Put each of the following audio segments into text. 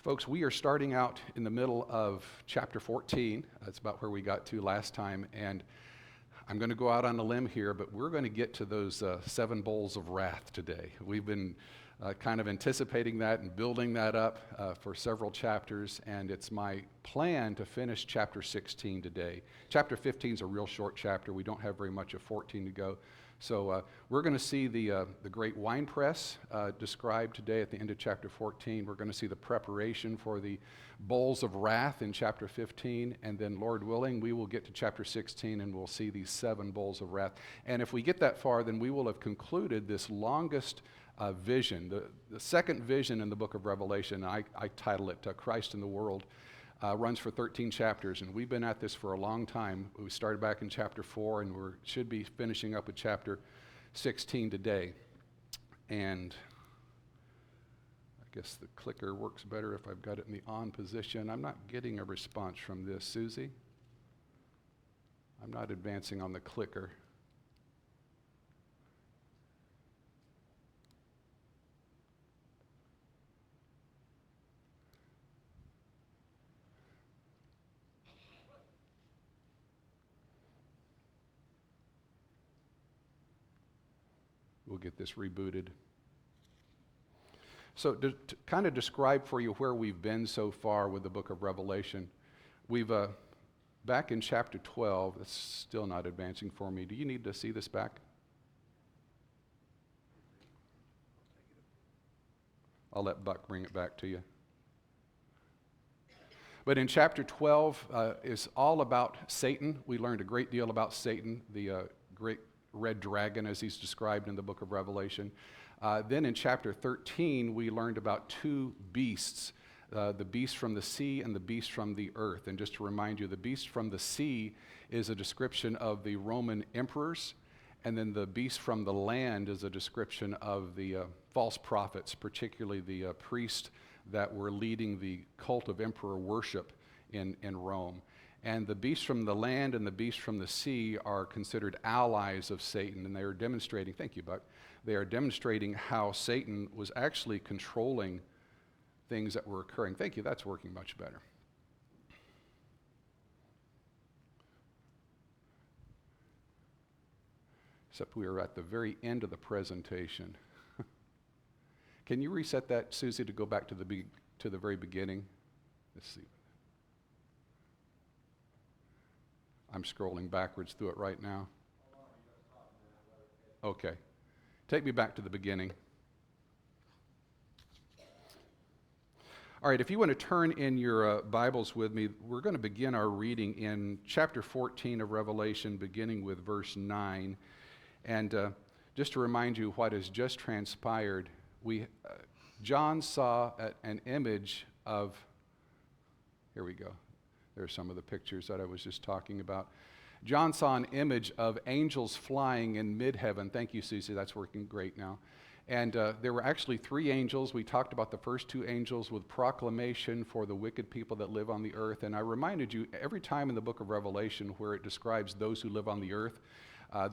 Folks, we are starting out in the middle of chapter 14. That's about where we got to last time. And I'm going to go out on a limb here, but we're going to get to those 7 bowls of wrath today. We've been kind of anticipating that and building that up for several chapters, and it's my plan to finish chapter 16 today. Chapter 15 is a real short chapter. We don't have very much of 14 to go. So we're going to see the great winepress described today at the end of chapter 14. We're going to see the preparation for the bowls of wrath in chapter 15. And then, Lord willing, we will get to chapter 16 and we'll see these 7 bowls of wrath. And if we get that far, then we will have concluded this longest vision, the second vision in the book of Revelation. I title it Christ in the World. Runs for 13 chapters, and we've been at this for a long time. We started back in chapter 4, and we should be finishing up with chapter 16 today. And I guess the clicker works better if I've got it in the on position. I'm not getting a response from this, Susie. I'm not advancing on the clicker. We'll get this rebooted. So to kind of describe for you where we've been so far with the book of Revelation, we've back in chapter 12, it's still not advancing for me. Do you need to see this back? I'll let Buck bring it back to you. But in chapter 12 is all about Satan. We learned a great deal about Satan, the great red dragon as he's described in the book of Revelation. Then in chapter 13, we learned about 2 beasts, the beast from the sea and the beast from the earth. And just to remind you, the beast from the sea is a description of the Roman emperors, and then the beast from the land is a description of the false prophets, particularly the priests that were leading the cult of emperor worship in Rome. And the beasts from the land and the beasts from the sea are considered allies of Satan, and they are demonstrating, thank you, Buck, they are demonstrating how Satan was actually controlling things that were occurring. Thank you, that's working much better. Except we are at the very end of the presentation. Can you reset that, Susie, to go back to the very beginning? Let's see. I'm scrolling backwards through it right now. Okay. Take me back to the beginning. All right, if you want to turn in your Bibles with me, we're going to begin our reading in chapter 14 of Revelation, beginning with verse 9. And just to remind you what has just transpired, John saw an image of, here we go. There's some of the pictures that I was just talking about. John saw an image of angels flying in mid-heaven. Thank you, Susie. That's working great now. And there were actually 3 angels. We talked about the first 2 angels with proclamation for the wicked people that live on the earth. And I reminded you, every time in the book of Revelation where it describes those who live on the earth,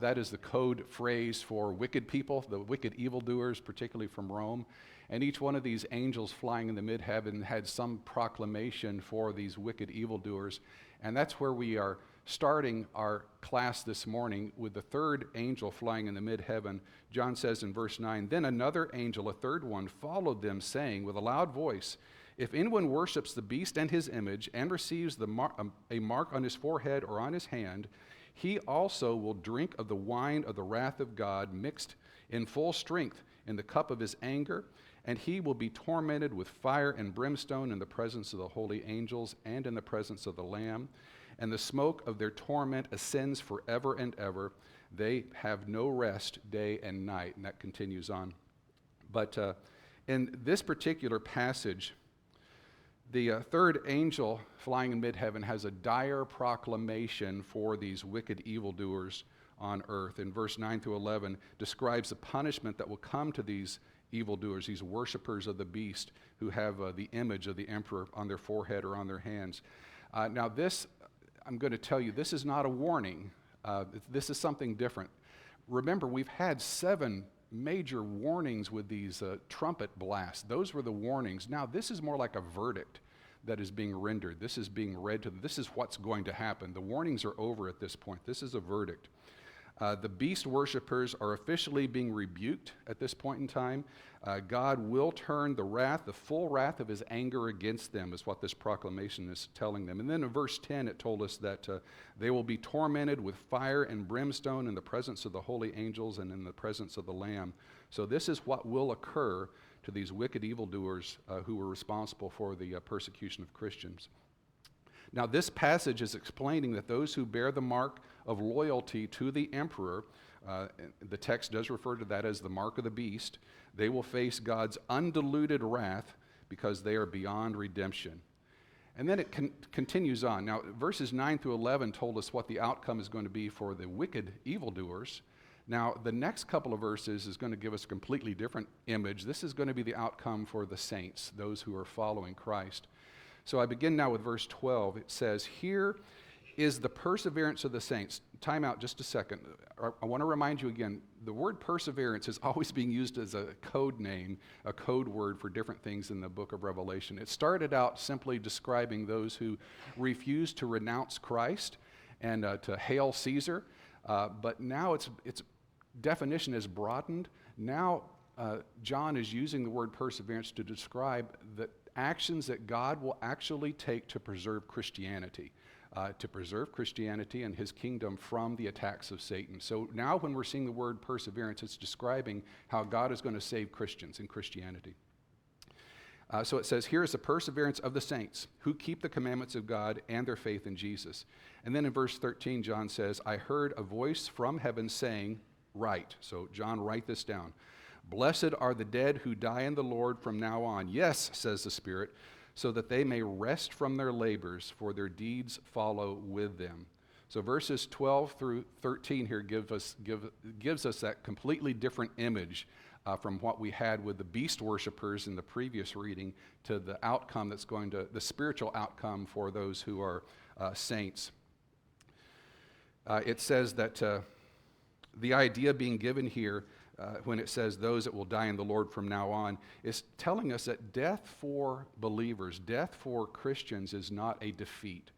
that is the code phrase for wicked people, the wicked evildoers, particularly from Rome. And each one of these angels flying in the mid-heaven had some proclamation for these wicked evildoers. And that's where we are starting our class this morning with the 3rd angel flying in the mid-heaven. John says in verse 9, "Then another angel, a 3rd one, followed them, saying with a loud voice, 'If anyone worships the beast and his image and receives a mark on his forehead or on his hand, he also will drink of the wine of the wrath of God mixed in full strength in the cup of his anger, and he will be tormented with fire and brimstone in the presence of the holy angels and in the presence of the Lamb. And the smoke of their torment ascends forever and ever. They have no rest day and night.'" And that continues on. But in this particular passage, the 3rd angel flying in mid-heaven has a dire proclamation for these wicked evildoers on earth. In verse 9 through 11, describes the punishment that will come to these evildoers, these worshipers of the beast who have the image of the emperor on their forehead or on their hands. Now this, I'm going to tell you, this is not a warning. This is something different. Remember, we've had 7 major warnings with these trumpet blasts. Those were the warnings. Now, this is more like a verdict that is being rendered. This is being read to them. This is what's going to happen. The warnings are over at this point. This is a verdict. The beast worshipers are officially being rebuked at this point in time. God will turn the full wrath of his anger against them, is what this proclamation is telling them. And then in verse 10, it told us that they will be tormented with fire and brimstone in the presence of the holy angels and in the presence of the Lamb. So this is what will occur to these wicked evildoers who were responsible for the persecution of Christians. Now, this passage is explaining that those who bear the mark of loyalty to the emperor, the text does refer to that as the mark of the beast, they will face God's undiluted wrath because they are beyond redemption. And then it continues on. Now, verses 9 through 11 told us what the outcome is going to be for the wicked evildoers. Now, the next couple of verses is going to give us a completely different image. This is going to be the outcome for the saints, those who are following Christ. So I begin now with verse 12. It says, "Here is the perseverance of the saints." Time out just a second. I want to remind you again, the word perseverance is always being used as a code name, a code word for different things in the book of Revelation. It started out simply describing those who refused to renounce Christ and to hail Caesar, but now its definition is broadened. Now John is using the word perseverance to describe the actions that God will actually take to preserve Christianity. And his kingdom from the attacks of Satan. So now when we're seeing the word perseverance, it's describing how God is going to save Christians in Christianity. So it says, "Here is the perseverance of the saints who keep the commandments of God and their faith in Jesus." And then in verse 13, John says, "I heard a voice from heaven saying, 'Write.'" So John, write this down. "Blessed are the dead who die in the Lord from now on. Yes, says the Spirit, so that they may rest from their labors, for their deeds follow with them." So verses 12 through 13 here gives us that completely different image from what we had with the beast worshipers in the previous reading to the outcome the spiritual outcome for those who are saints. It says that the idea being given here when it says those that will die in the Lord from now on, is telling us that death for believers, death for Christians is not a defeat.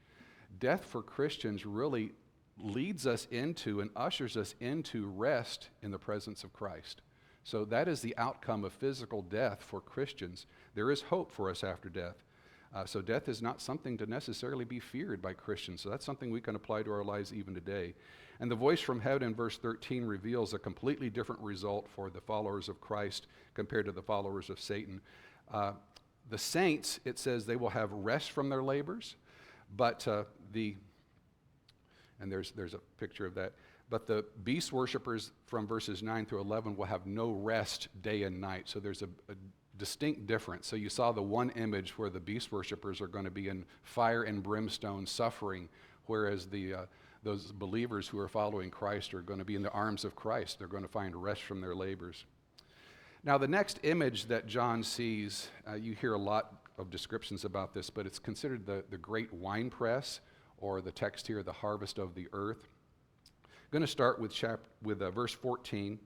Death for Christians really leads us into and ushers us into rest in the presence of Christ. So that is the outcome of physical death for Christians. There is hope for us after death. So death is not something to necessarily be feared by Christians. So that's something we can apply to our lives even today. And the voice from heaven in verse 13 reveals a completely different result for the followers of Christ compared to the followers of Satan. The saints, it says, they will have rest from their labors, but and there's a picture of that. But the beast worshipers from verses 9 through 11 will have no rest day and night. So there's a distinct difference. So you saw the one image where the beast worshipers are going to be in fire and brimstone suffering, whereas those believers who are following Christ are going to be in the arms of Christ. They're going to find rest from their labors. Now the next image that John sees, you hear a lot of descriptions about this, but it's considered the great winepress, or the text here, the harvest of the earth. I'm going to start with verse 14.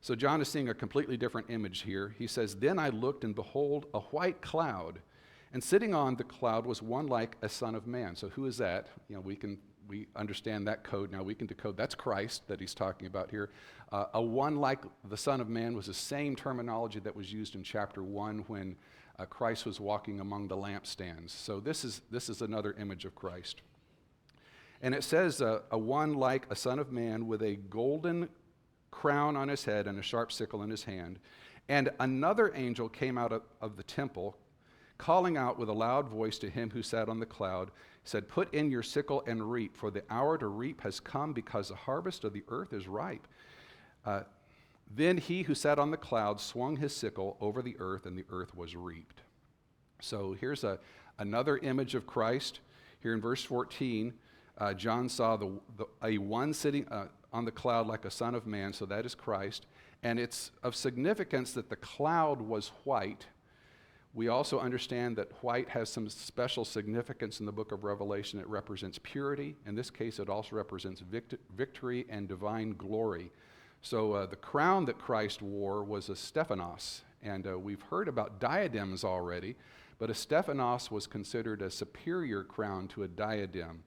So John is seeing a completely different image here. He says, "Then I looked, and behold, a white cloud, and sitting on the cloud was one like a son of man." So who is that? You know, we understand that code now. We can decode that's Christ that he's talking about here. A one like the Son of Man was the same terminology that was used in chapter 1 when Christ was walking among the lampstands. So this is another image of Christ. And it says, a one like a son of man with a golden crown on his head and a sharp sickle in his hand. And another angel came out of the temple, calling out with a loud voice to him who sat on the cloud, said, "Put in your sickle and reap, for the hour to reap has come, because the harvest of the earth is ripe." Then he who sat on the cloud swung his sickle over the earth, and the earth was reaped. So here's another image of Christ. Here in verse 14, John saw a one sitting on the cloud like a son of man, so that is Christ. And it's of significance that the cloud was white. We also understand that white has some special significance in the book of Revelation. It represents purity. In this case, it also represents victory and divine glory. So the crown that Christ wore was a Stephanos, and we've heard about diadems already, but a Stephanos was considered a superior crown to a diadem.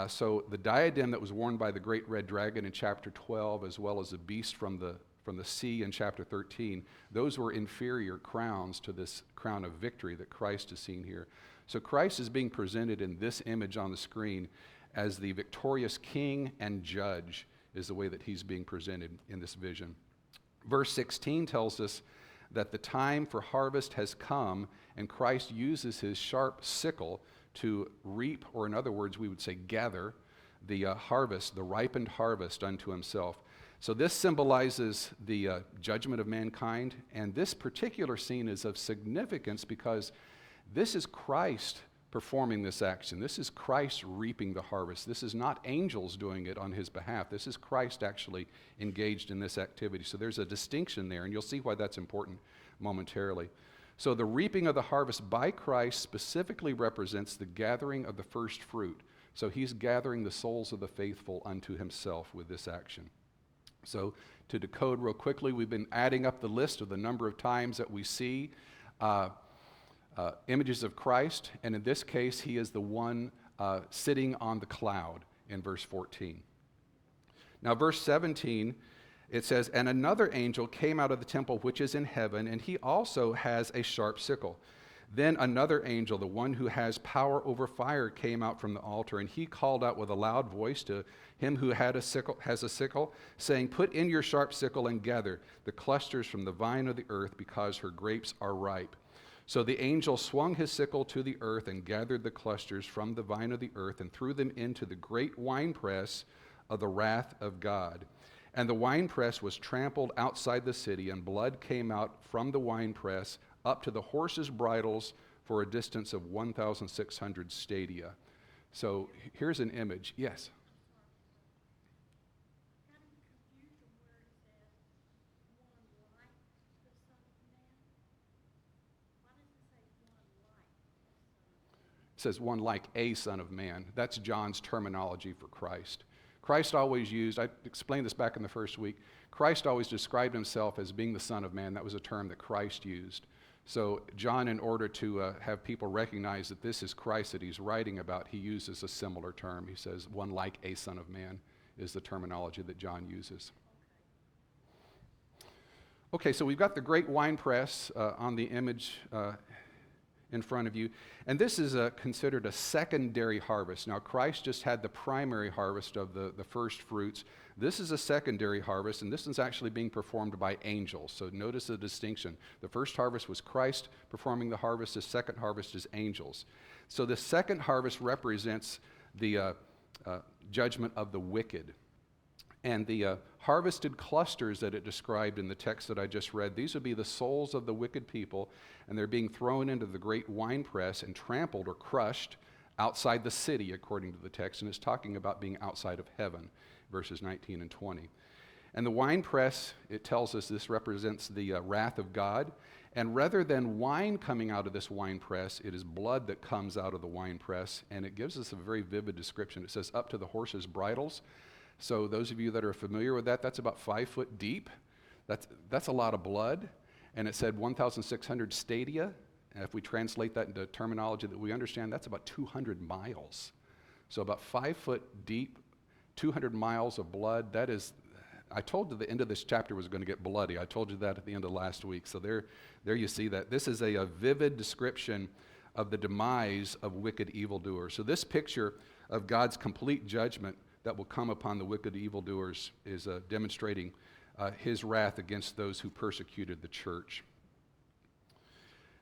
So the diadem that was worn by the great red dragon in chapter 12, as well as the beast from the sea in chapter 13, those were inferior crowns to this crown of victory that Christ is seen here. So Christ is being presented in this image on the screen as the victorious king and judge, is the way that he's being presented in this vision. Verse 16 tells us that the time for harvest has come, and Christ uses his sharp sickle to reap, or in other words, we would say gather, the harvest, the ripened harvest unto himself. So this symbolizes the judgment of mankind, and this particular scene is of significance because this is Christ performing this action. This is Christ reaping the harvest. This is not angels doing it on his behalf. This is Christ actually engaged in this activity. So there's a distinction there, and you'll see why that's important momentarily. So the reaping of the harvest by Christ specifically represents the gathering of the first fruit. So he's gathering the souls of the faithful unto himself with this action. So to decode real quickly, we've been adding up the list of the number of times that we see images of Christ, and in this case, he is the one sitting on the cloud in verse 14. Now, verse 17, it says, "And another angel came out of the temple which is in heaven, and he also has a sharp sickle. Then another angel, the one who has power over fire, came out from the altar, and he called out with a loud voice to him who has a sickle, saying, Put in your sharp sickle and gather the clusters from the vine of the earth, because her grapes are ripe. So the angel swung his sickle to the earth and gathered the clusters from the vine of the earth and threw them into the great winepress of the wrath of God. And the winepress was trampled outside the city, and blood came out from the winepress up to the horses' bridles for a distance of 1,600 stadia." So here's an image. Yes? It says one like a son of man. That's John's terminology for Christ. Christ always used, I explained this back in the first week, Christ always described himself as being the Son of Man. That was a term that Christ used. So John, in order to have people recognize that this is Christ that he's writing about, he uses a similar term. He says one like a son of man is the terminology that John uses. Okay, so we've got the great winepress on the image in front of you. And this is considered a secondary harvest. Now, Christ just had the primary harvest of the first fruits. This is a secondary harvest, and this is actually being performed by angels. So notice the distinction. The first harvest was Christ performing the harvest. The second harvest is angels. So the second harvest represents the judgment of the wicked. And the harvested clusters that it described in the text that I just read, these would be the souls of the wicked people, and they're being thrown into the great winepress and trampled or crushed outside the city, according to the text. And it's talking about being outside of heaven, verses 19 and 20. And the winepress, it tells us this represents the wrath of God. And rather than wine coming out of this winepress, it is blood that comes out of the winepress. And it gives us a very vivid description. It says, up to the horses' bridles. So those of you that are familiar with that, that's about 5 foot deep. That's a lot of blood. And it said 1,600 stadia. And if we translate that into terminology that we understand, that's about 200 miles. So about 5 foot deep, 200 miles of blood. That is, I told you the end of this chapter was going to get bloody. I told you that at the end of last week. So there you see that. This is a vivid description of the demise of wicked evildoers. So this picture of God's complete judgment that will come upon the wicked evildoers is demonstrating his wrath against those who persecuted the church.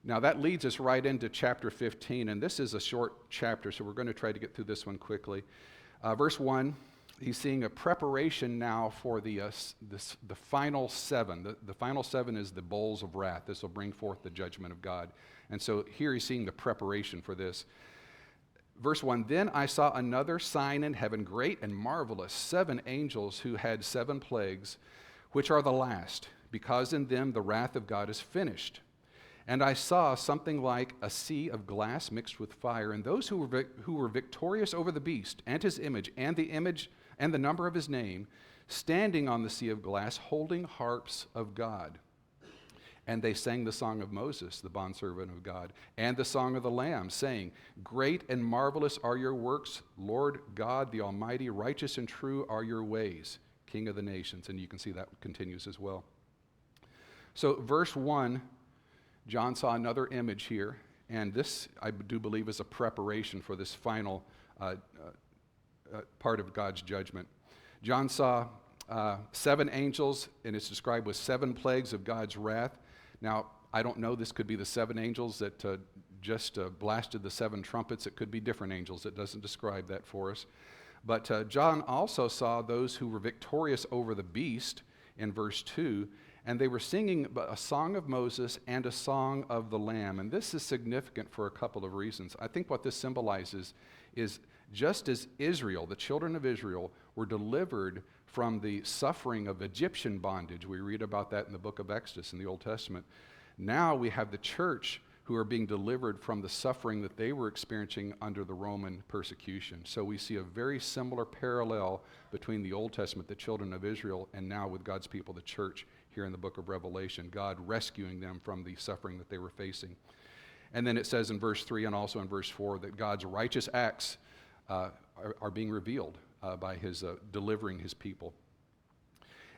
Now that leads us right into chapter 15, and this is a short chapter, so we're going to try to get through this one quickly. Verse 1, he's seeing a preparation now for the final seven. The final seven is the bowls of wrath. This will bring forth the judgment of God. And so here he's seeing the preparation for this. Verse 1, then I saw another sign in heaven, great and marvelous, 7 angels who had 7 plagues, which are the last, because in them the wrath of God is finished. And I saw something like a sea of glass mixed with fire, and those who were victorious over the beast and his image and the image and the number of his name, standing on the sea of glass, holding harps of God. And they sang the song of Moses, the bondservant of God, and the song of the Lamb, saying, Great and marvelous are your works, Lord God the Almighty, righteous and true are your ways, King of the nations. And you can see that continues as well. So verse 1, John saw another image here, and this, I do believe, is a preparation for this final part of God's judgment. John saw 7 angels, and it's described with 7 plagues of God's wrath. Now, I don't know, this could be the 7 angels that just blasted the 7 trumpets. It could be different angels. It doesn't describe that for us. But John also saw those who were victorious over the beast in verse 2, and they were singing a song of Moses and a song of the Lamb. And this is significant for a couple of reasons. I think what this symbolizes is just as Israel, the children of Israel, were delivered from the suffering of Egyptian bondage. We read about that in the book of Exodus in the Old Testament. Now we have the church who are being delivered from the suffering that they were experiencing under the Roman persecution. So we see a very similar parallel between the Old Testament, the children of Israel, and now with God's people, the church, here in the book of Revelation, God rescuing them from the suffering that they were facing. And then it says in verse 3 and also in verse 4 that God's righteous acts are being revealed by his delivering his people.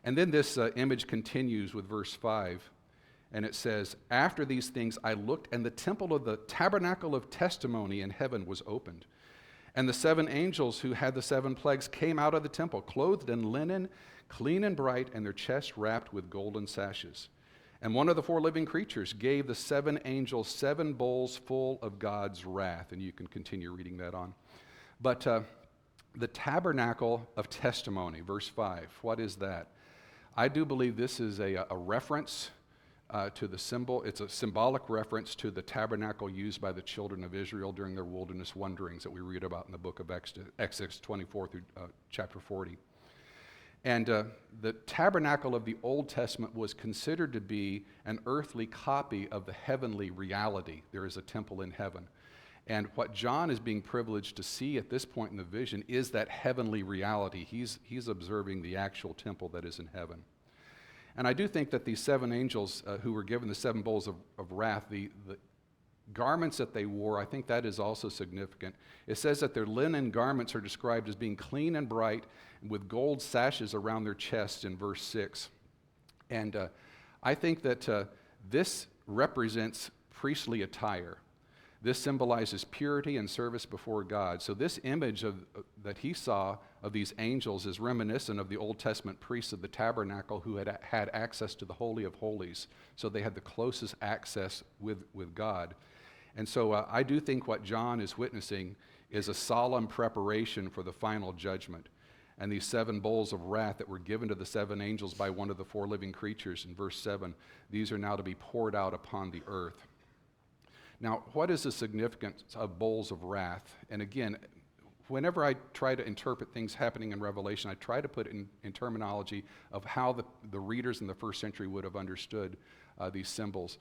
And then this image continues with verse 5, and it says, After these things I looked, and the temple of the tabernacle of testimony in heaven was opened. And the 7 angels who had the 7 plagues came out of the temple, clothed in linen, clean and bright, and their chests wrapped with golden sashes. And one of the 4 living creatures gave the 7 angels 7 bowls full of God's wrath. And you can continue reading that on. But the tabernacle of testimony, verse 5, what is that? I do believe this is a reference to the symbol. It's a symbolic reference to the tabernacle used by the children of Israel during their wilderness wanderings that we read about in the book of Exodus 24 through chapter 40. And the tabernacle of the Old Testament was considered to be an earthly copy of the heavenly reality. There is a temple in heaven. And what John is being privileged to see at this point in the vision is that heavenly reality. He's observing the actual temple that is in heaven. And I do think that these 7 angels who were given the 7 bowls of wrath, the garments that they wore, I think that is also significant. It says that their linen garments are described as being clean and bright with gold sashes around their chests in verse 6. And I think that this represents priestly attire. This symbolizes purity and service before God. So this image that he saw of these angels is reminiscent of the Old Testament priests of the tabernacle who had access to the Holy of Holies. So they had the closest access with God. And so I do think what John is witnessing is a solemn preparation for the final judgment. And these 7 bowls of wrath that were given to the 7 angels by one of the 4 living creatures in verse 7, these are now to be poured out upon the earth. Now, what is the significance of bowls of wrath? And again, whenever I try to interpret things happening in Revelation, I try to put it in terminology of how the readers in the first century would have understood these symbols.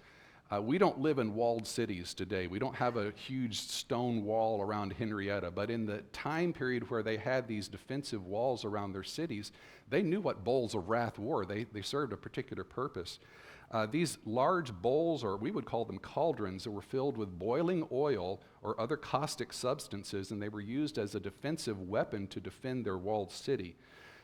We don't live in walled cities today. We don't have a huge stone wall around Henrietta, but in the time period where they had these defensive walls around their cities, they knew what bowls of wrath were. They served a particular purpose. These large bowls, or we would call them cauldrons, that were filled with boiling oil or other caustic substances, and they were used as a defensive weapon to defend their walled city.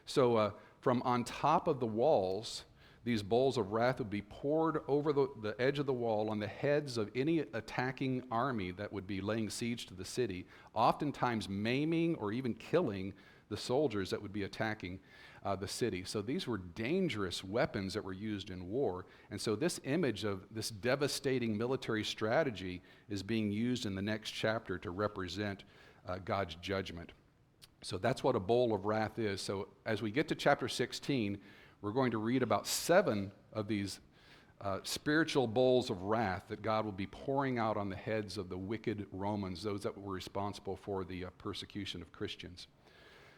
So from on top of the walls, these bowls of wrath would be poured over the edge of the wall on the heads of any attacking army that would be laying siege to the city, oftentimes maiming or even killing the soldiers that would be attacking the city. So these were dangerous weapons that were used in war. And so this image of this devastating military strategy is being used in the next chapter to represent God's judgment. So that's what a bowl of wrath is. So as we get to chapter 16, we're going to read about 7 of these spiritual bowls of wrath that God will be pouring out on the heads of the wicked Romans, those that were responsible for the persecution of Christians.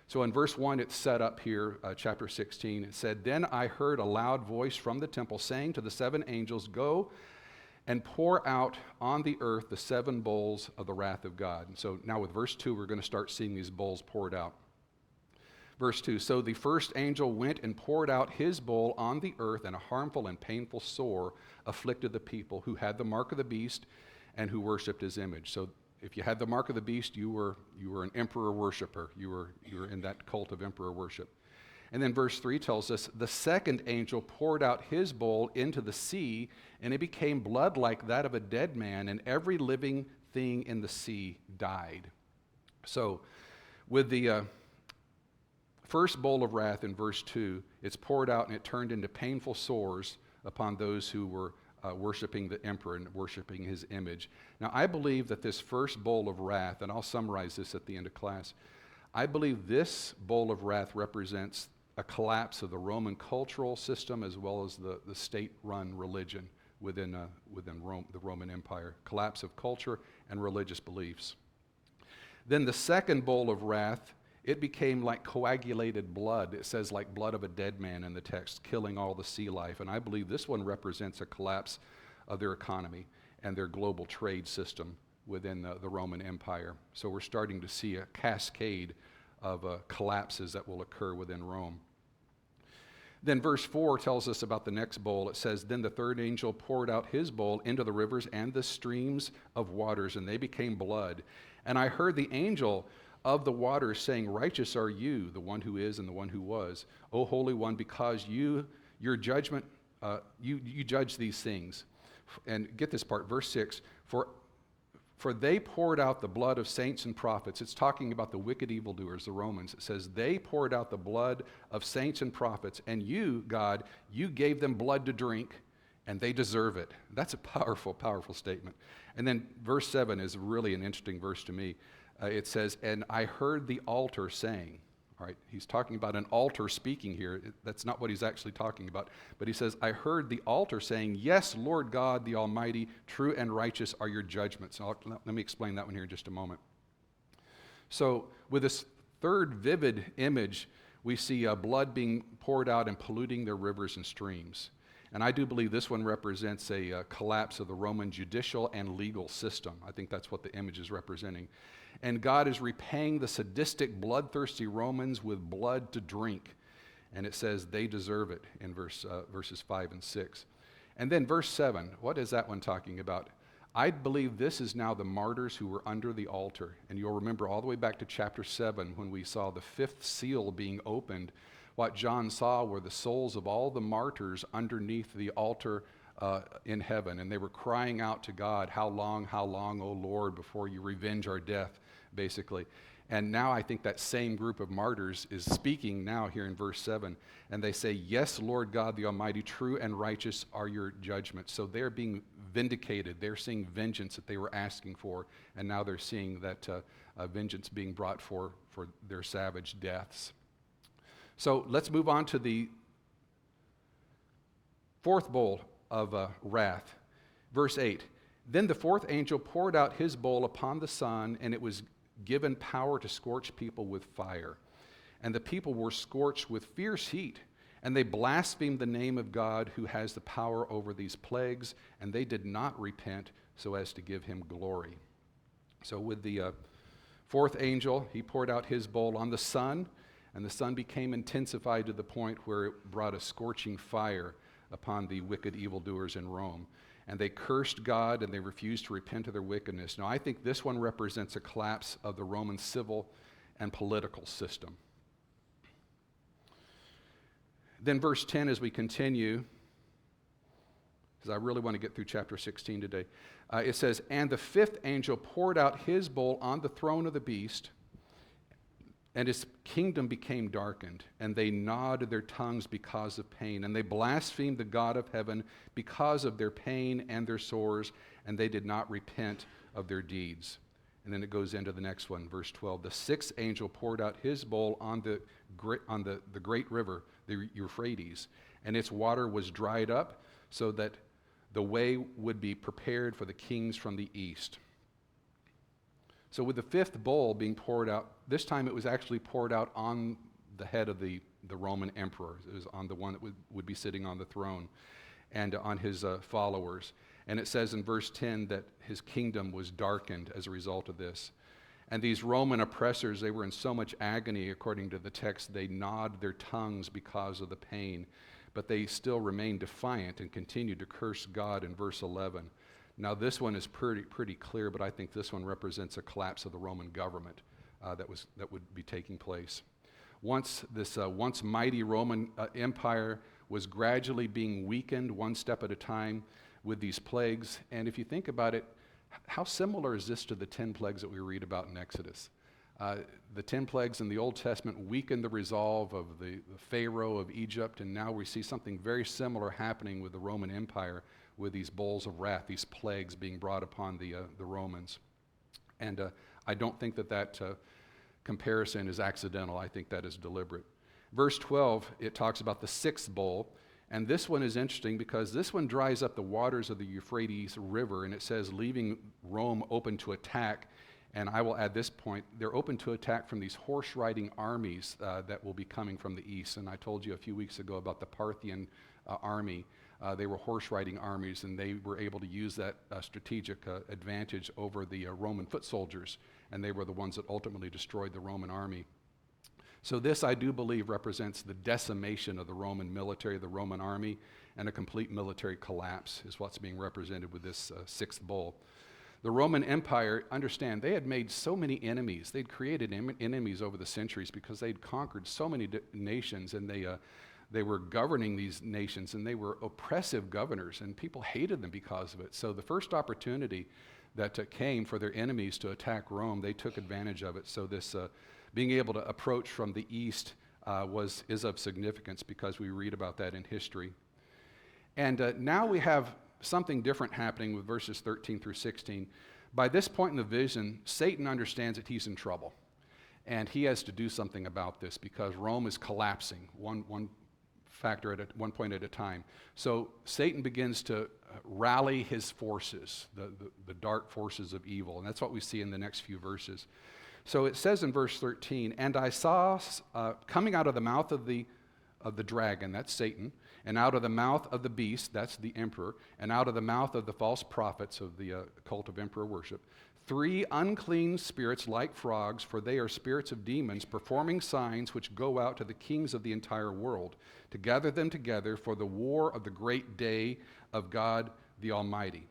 So in verse 1, it's set up here, chapter 16. It said, Then I heard a loud voice from the temple saying to the 7 angels, Go and pour out on the earth the 7 bowls of the wrath of God. And so now with verse 2, we're going to start seeing these bowls poured out. Verse 2, so the first angel went and poured out his bowl on the earth, and a harmful and painful sore afflicted the people who had the mark of the beast and who worshipped his image. So if you had the mark of the beast, you were an emperor worshiper. You were in that cult of emperor worship. And then verse 3 tells us, the second angel poured out his bowl into the sea, and it became blood like that of a dead man, and every living thing in the sea died. So with the first bowl of wrath in verse 2, it's poured out and it turned into painful sores upon those who were worshiping the emperor and worshiping his image. Now, I believe that this first bowl of wrath, and I'll summarize this at the end of class, I believe this bowl of wrath represents a collapse of the Roman cultural system as well as the state-run religion within Rome, the Roman Empire. Collapse of culture and religious beliefs. Then the second bowl of wrath, it became like coagulated blood. It says like blood of a dead man in the text, killing all the sea life. And I believe this one represents a collapse of their economy and their global trade system within the Roman Empire. So we're starting to see a cascade of collapses that will occur within Rome. Then verse 4 tells us about the next bowl. It says, then the third angel poured out his bowl into the rivers and the streams of waters, and they became blood. And I heard the angel of the waters saying, righteous are you, the one who is and the one who was, O Holy One, because your judgment, you judge these things. And get this part, verse 6, for they poured out the blood of saints and prophets. It's talking about the wicked evildoers, the Romans. It says, they poured out the blood of saints and prophets, and you, God, you gave them blood to drink, and they deserve it. That's a powerful, powerful statement. And then verse 7 is really an interesting verse to me. It says, and I heard the altar saying, all right, he's talking about an altar speaking here. That's not what he's actually talking about. But he says, I heard the altar saying, yes, Lord God, the Almighty, true and righteous are your judgments. Let me explain that one here in just a moment. So with this third vivid image, we see blood being poured out and polluting their rivers and streams. And I do believe this one represents a collapse of the Roman judicial and legal system. I think that's what the image is representing. And God is repaying the sadistic, bloodthirsty Romans with blood to drink. And it says they deserve it in verses 5 and 6. And then verse 7, what is that one talking about? I believe this is now the martyrs who were under the altar. And you'll remember all the way back to chapter 7 when we saw the fifth seal being opened. What John saw were the souls of all the martyrs underneath the altar in heaven. And they were crying out to God, how long, O Lord, before you revenge our death, basically. And now I think that same group of martyrs is speaking now here in verse 7. And they say, yes, Lord God, the Almighty, true and righteous are your judgments. So they're being vindicated. They're seeing vengeance that they were asking for. And now they're seeing that vengeance being brought for their savage deaths. So let's move on to the fourth bowl of wrath. Verse 8, then the fourth angel poured out his bowl upon the sun, and it was given power to scorch people with fire. And the people were scorched with fierce heat, and they blasphemed the name of God who has the power over these plagues, and they did not repent so as to give him glory. So with the fourth angel, he poured out his bowl on the sun, and the sun became intensified to the point where it brought a scorching fire upon the wicked evildoers in Rome. And they cursed God, and they refused to repent of their wickedness. Now, I think this one represents a collapse of the Roman civil and political system. Then verse 10, as we continue, because I really want to get through chapter 16 today, it says, and the fifth angel poured out his bowl on the throne of the beast, and his kingdom became darkened, and they gnawed their tongues because of pain, and they blasphemed the God of heaven because of their pain and their sores, and they did not repent of their deeds. And then it goes into the next one, verse 12. The sixth angel poured out his bowl on the great river, the Euphrates, and its water was dried up so that the way would be prepared for the kings from the east. So with the fifth bowl being poured out, this time it was actually poured out on the head of the Roman emperor. It was on the one that would be sitting on the throne and on his followers. And it says in verse 10 that his kingdom was darkened as a result of this. And these Roman oppressors, they were in so much agony, according to the text, they gnawed their tongues because of the pain. But they still remained defiant and continued to curse God in verse 11. Now this one is pretty clear, but I think this one represents a collapse of the Roman government that would be taking place. Once mighty Roman Empire was gradually being weakened one step at a time with these plagues. And if you think about it, how similar is this to the 10 plagues that we read about in Exodus? The 10 plagues in the Old Testament weakened the resolve of the Pharaoh of Egypt, and now we see something very similar happening with the Roman Empire, with these bowls of wrath, these plagues being brought upon the Romans. And I don't think that comparison is accidental. I think that is deliberate. Verse 12, it talks about the sixth bowl. And this one is interesting because this one dries up the waters of the Euphrates River, and it says, leaving Rome open to attack. And I will add this point, they're open to attack from these horse-riding armies that will be coming from the east. And I told you a few weeks ago about the Parthian army. They were horse-riding armies, and they were able to use that strategic advantage over the Roman foot soldiers, and they were the ones that ultimately destroyed the Roman army. So this, I do believe, represents the decimation of the Roman military, the Roman army, and a complete military collapse is what's being represented with this sixth bowl. The Roman Empire, understand, they had made so many enemies. They'd created enemies over the centuries because they'd conquered so many nations, and they were governing these nations, and they were oppressive governors, and people hated them because of it. So the first opportunity that came for their enemies to attack Rome, they took advantage of it. So this being able to approach from the east is of significance because we read about that in history. And now we have something different happening with verses 13 through 16. By this point in the vision, Satan understands that he's in trouble, and he has to do something about this because Rome is collapsing one factor at one point at a time. So Satan begins to rally his forces, the dark forces of evil, and that's what we see in the next few verses. So it says in verse 13, and I saw coming out of the mouth of the dragon, that's Satan, and out of the mouth of the beast, that's the emperor, and out of the mouth of the false prophets of the cult of emperor worship, 3 unclean spirits like frogs, for they are spirits of demons, performing signs which go out to the kings of the entire world, to gather them together for the war of the great day of God the Almighty.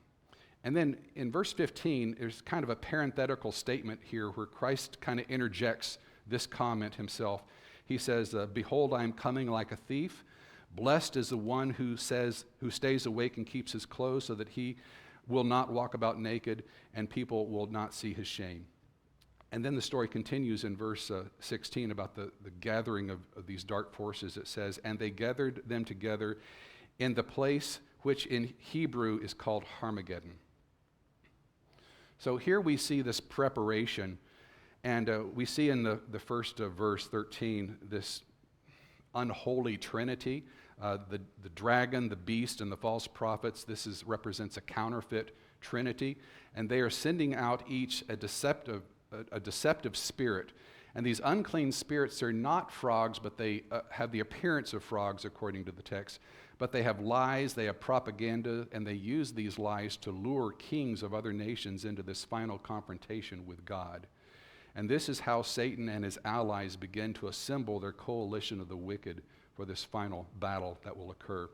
And then in verse 15, there's kind of a parenthetical statement here where Christ kind of interjects this comment himself. He says, behold, I am coming like a thief. Blessed is the one who stays awake and keeps his clothes so that he will not walk about naked and people will not see his shame. And then the story continues in verse 16 about the gathering of these dark forces. It says, and they gathered them together in the place which in Hebrew is called Armageddon. So here we see this preparation, and we see in the first verse 13 this unholy trinity, the dragon, the beast, and the false prophets. This represents a counterfeit trinity, and they are sending out each a deceptive spirit. And these unclean spirits are not frogs, but they have the appearance of frogs according to the text. But they have lies, they have propaganda, and they use these lies to lure kings of other nations into this final confrontation with God. And this is how Satan and his allies begin to assemble their coalition of the wicked for this final battle that will occur.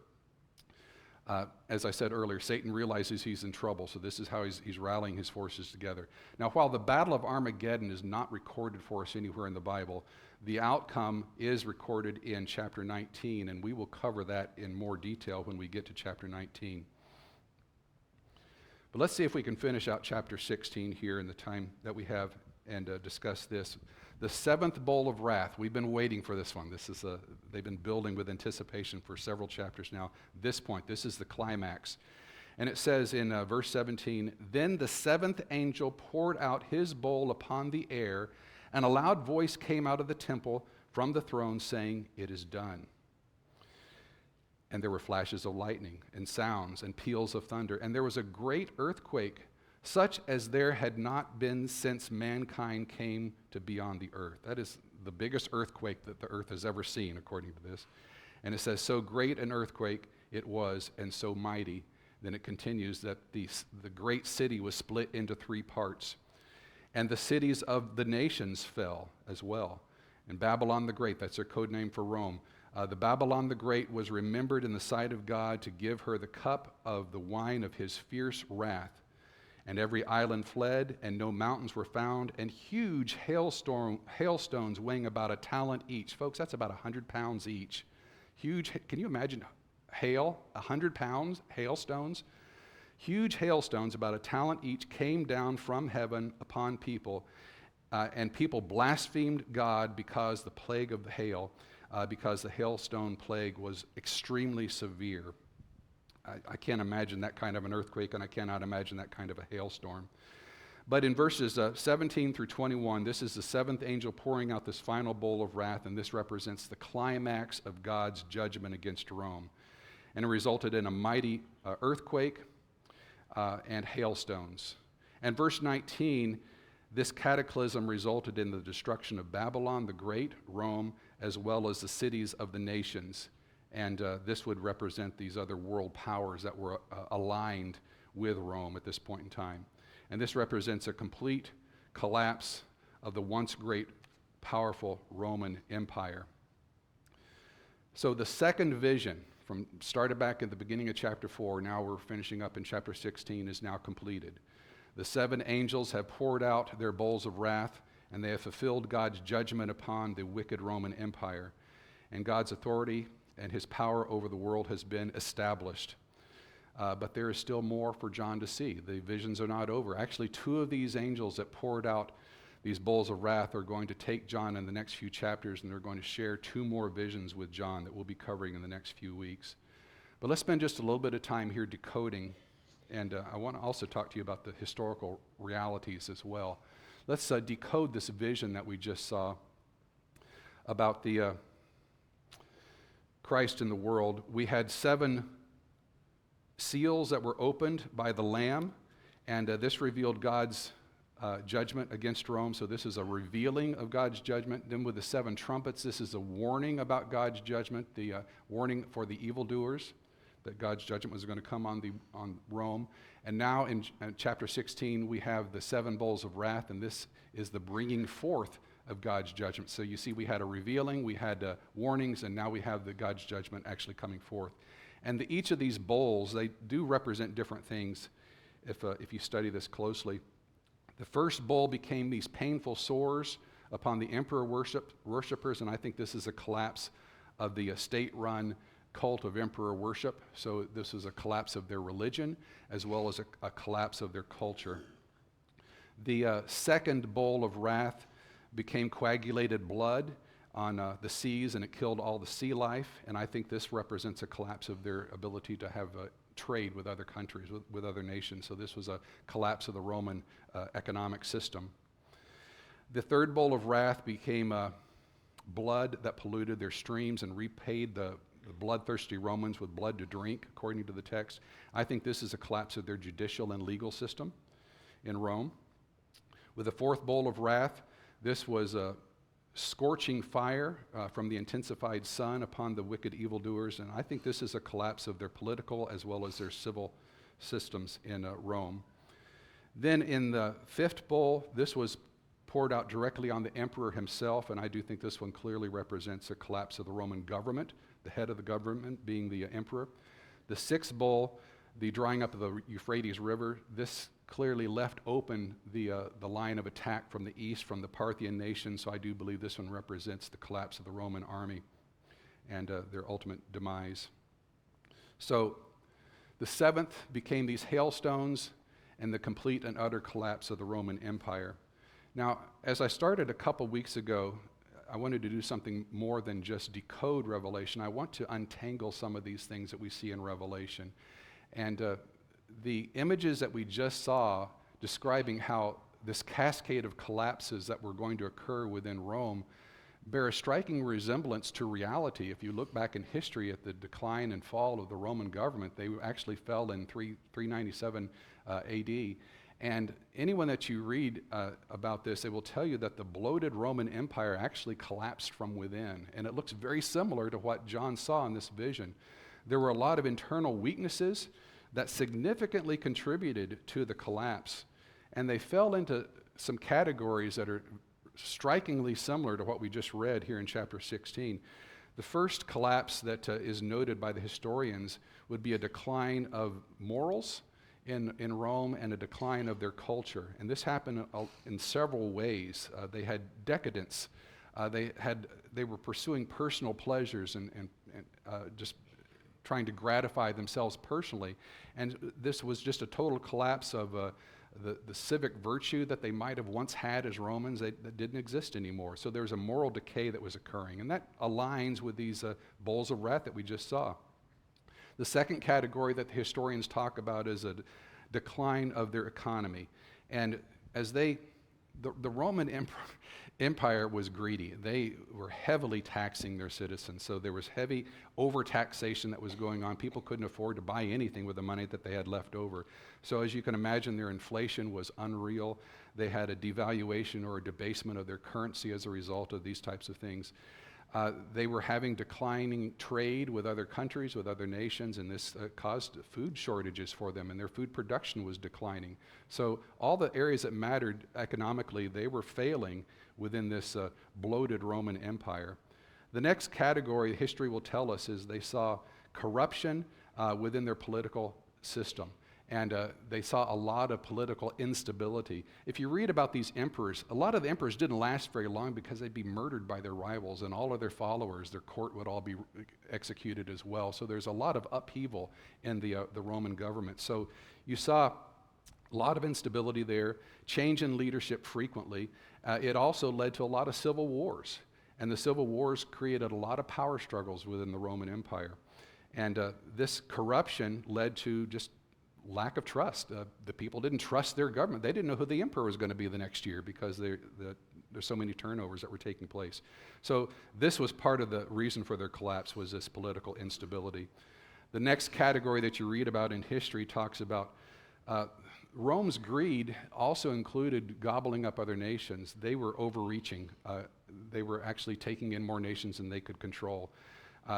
As I said earlier, Satan realizes he's in trouble, so this is how he's rallying his forces together. Now, while the Battle of Armageddon is not recorded for us anywhere in the Bible, the outcome is recorded in chapter 19, and we will cover that in more detail when we get to chapter 19. But let's see if we can finish out chapter 16 here in the time that we have and discuss this. The seventh bowl of wrath. We've been waiting for this one. They've been building with anticipation for several chapters now. This is the climax. And it says in verse 17, then the seventh angel poured out his bowl upon the air, and a loud voice came out of the temple from the throne saying, it is done. And there were flashes of lightning and sounds and peals of thunder, and there was a great earthquake, such as there had not been since mankind came to be on the earth. That is the biggest earthquake that the earth has ever seen, according to this. And it says, so great an earthquake it was, and so mighty. Then it continues that the great city was split into 3 parts. and the cities of the nations fell as well. And Babylon the Great, that's their code name for Rome. The Babylon the Great was remembered in the sight of God to give her the cup of the wine of his fierce wrath. And every island fled, and no mountains were found, and huge hailstones weighing about a talent each. Folks, that's about 100 pounds each. Huge, can you imagine hail, 100 pounds, hailstones? Huge hailstones, about a talent each, came down from heaven upon people, and people blasphemed God because the plague of the hail, because the hailstone plague was extremely severe. I can't imagine that kind of an earthquake, and I cannot imagine that kind of a hailstorm. But in verses 17 through 21, this is the seventh angel pouring out this final bowl of wrath, and this represents the climax of God's judgment against Rome. And it resulted in a mighty earthquake and hailstones. And verse 19, this cataclysm resulted in the destruction of Babylon the Great, Rome, as well as the cities of the nations. And this would represent these other world powers that were aligned with Rome at this point in time. And this represents a complete collapse of the once great, powerful Roman Empire. So the second vision, from started back at the beginning of chapter 4, now we're finishing up in chapter 16, is now completed. The seven angels have poured out their bowls of wrath, and they have fulfilled God's judgment upon the wicked Roman Empire. And God's authority and his power over the world has been established. But there is still more for John to see. The visions are not over. Actually, two of these angels that poured out these bowls of wrath are going to take John in the next few chapters, and they're going to share two more visions with John that we'll be covering in the next few weeks. But let's spend just a little bit of time here decoding, and I want to also talk to you about the historical realities as well. Let's decode this vision that we just saw about the Christ in the world. We had 7 seals that were opened by the Lamb, and this revealed God's judgment against Rome. So this is a revealing of God's judgment. Then with the 7 trumpets, this is a warning about God's judgment, the warning for the evildoers, that God's judgment was going to come on Rome. And now in chapter 16, we have the 7 bowls of wrath, and this is the bringing forth of God's judgment. So you see, we had a revealing, we had warnings, and now we have the God's judgment actually coming forth. And each of these bowls, they do represent different things if you study this closely. The first bowl became these painful sores upon the emperor worshipers, and I think this is a collapse of the state-run cult of emperor worship. So this is a collapse of their religion as well as a collapse of their culture. The second bowl of wrath became coagulated blood on the seas, and it killed all the sea life, and I think this represents a collapse of their ability to have trade with other countries, with other nations. So this was a collapse of the Roman economic system. The third bowl of wrath became blood that polluted their streams and repaid the bloodthirsty Romans with blood to drink, according to the text. I think this is a collapse of their judicial and legal system in Rome. With the fourth bowl of wrath, this was a scorching fire from the intensified sun upon the wicked evildoers, and I think this is a collapse of their political as well as their civil systems in Rome. Then in the fifth bowl, this was poured out directly on the emperor himself, and I do think this one clearly represents a collapse of the Roman government, the head of the government being the emperor. The sixth bowl, the drying up of the Euphrates River, this clearly left open the line of attack from the east, from the Parthian nation, so I do believe this one represents the collapse of the Roman army and their ultimate demise. So the seventh became these hailstones and the complete and utter collapse of the Roman Empire. Now, as I started a couple weeks ago, I wanted to do something more than just decode Revelation. I want to untangle some of these things that we see in Revelation. And the images that we just saw describing how this cascade of collapses that were going to occur within Rome bear a striking resemblance to reality. If you look back in history at the decline and fall of the Roman government, they actually fell in 397 AD. And anyone that you read about this, they will tell you that the bloated Roman Empire actually collapsed from within. And it looks very similar to what John saw in this vision. There were a lot of internal weaknesses that significantly contributed to the collapse. And they fell into some categories that are strikingly similar to what we just read here in chapter 16. The first collapse that is noted by the historians would be a decline of morals in Rome and a decline of their culture. And this happened in several ways. They had decadence. They were pursuing personal pleasures and just trying to gratify themselves personally. And this was just a total collapse of the civic virtue that they might have once had as Romans that didn't exist anymore. So there was a moral decay that was occurring. And that aligns with these bowls of wrath that we just saw. The second category that the historians talk about is a decline of their economy. And as the Roman Empire was greedy. They were heavily taxing their citizens. So there was heavy overtaxation that was going on. People couldn't afford to buy anything with the money that they had left over. So as you can imagine, their inflation was unreal. They had a devaluation or a debasement of their currency as a result of these types of things. They were having declining trade with other countries, with other nations, and this caused food shortages for them, and their food production was declining. So all the areas that mattered economically, they were failing within this bloated Roman Empire. The next category history will tell us is they saw corruption within their political system. And they saw a lot of political instability. If you read about these emperors, a lot of the emperors didn't last very long because they'd be murdered by their rivals, and all of their followers, their court would all be executed as well. So there's a lot of upheaval in the Roman government. So you saw a lot of instability there, change in leadership frequently. It also led to a lot of civil wars. And the civil wars created a lot of power struggles within the Roman Empire. And this corruption led to just lack of trust. The people didn't trust their government. They didn't know who the emperor was going to be the next year because there's so many turnovers that were taking place. So this was part of the reason for their collapse, was this political instability. The next category that you read about in history talks about Rome's greed also included gobbling up other nations. They were overreaching. They were actually taking in more nations than they could control.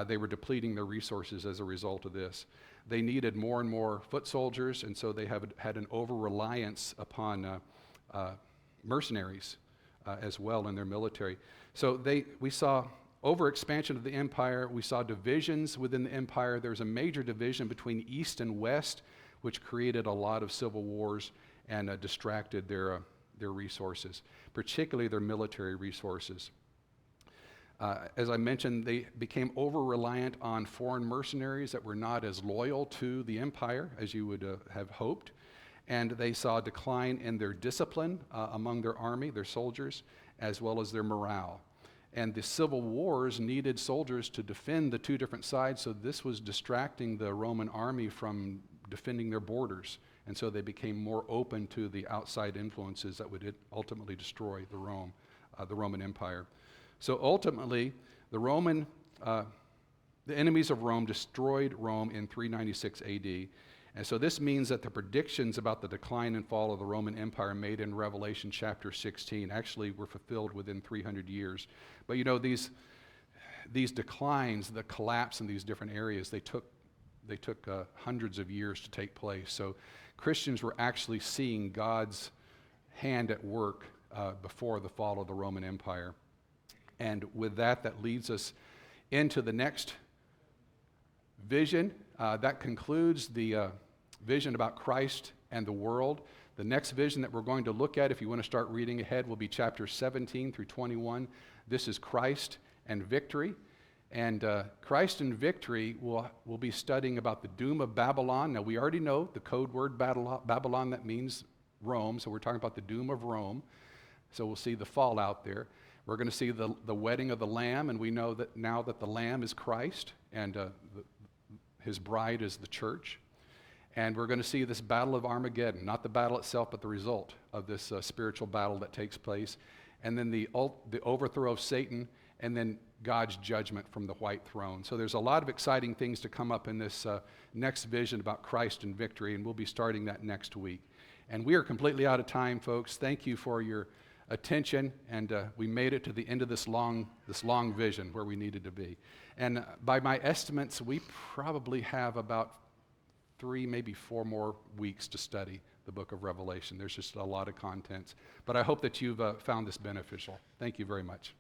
They were depleting their resources as a result of this. They needed more and more foot soldiers, and so they had an over-reliance upon mercenaries as well in their military. So we saw overexpansion of the empire. We saw divisions within the empire. There was a major division between east and west, which created a lot of civil wars and distracted their resources, particularly their military resources. As I mentioned, they became over-reliant on foreign mercenaries that were not as loyal to the empire as you would have hoped. And they saw a decline in their discipline among their army, their soldiers, as well as their morale. And the civil wars needed soldiers to defend the two different sides, so this was distracting the Roman army from defending their borders. And so they became more open to the outside influences that would ultimately destroy the Roman Empire. So ultimately, the enemies of Rome destroyed Rome in 396 AD. And so this means that the predictions about the decline and fall of the Roman Empire made in Revelation chapter 16 actually were fulfilled within 300 years. But you know, these declines, the collapse in these different areas, they took hundreds of years to take place. So Christians were actually seeing God's hand at work before the fall of the Roman Empire. And with that leads us into the next vision. That concludes the vision about Christ and the world. The next vision that we're going to look at, if you want to start reading ahead, will be chapters 17 through 21. This is Christ and victory. And Christ and victory, we'll be studying about the doom of Babylon. Now, we already know the code word Babylon, that means Rome. So we're talking about the doom of Rome. So we'll see the fallout there. We're going to see the wedding of the Lamb, and we know that now that the Lamb is Christ, and his bride is the church. And we're going to see this battle of Armageddon, not the battle itself, but the result of this spiritual battle that takes place. And then the overthrow of Satan, and then God's judgment from the white throne. So there's a lot of exciting things to come up in this next vision about Christ and victory, and we'll be starting that next week. And we are completely out of time, folks. Thank you for your attention, and we made it to the end of this long vision where we needed to be. And by my estimates, we probably have about 3, maybe 4 more weeks to study the book of Revelation. There's just a lot of contents. But I hope that you've found this beneficial. Thank you very much.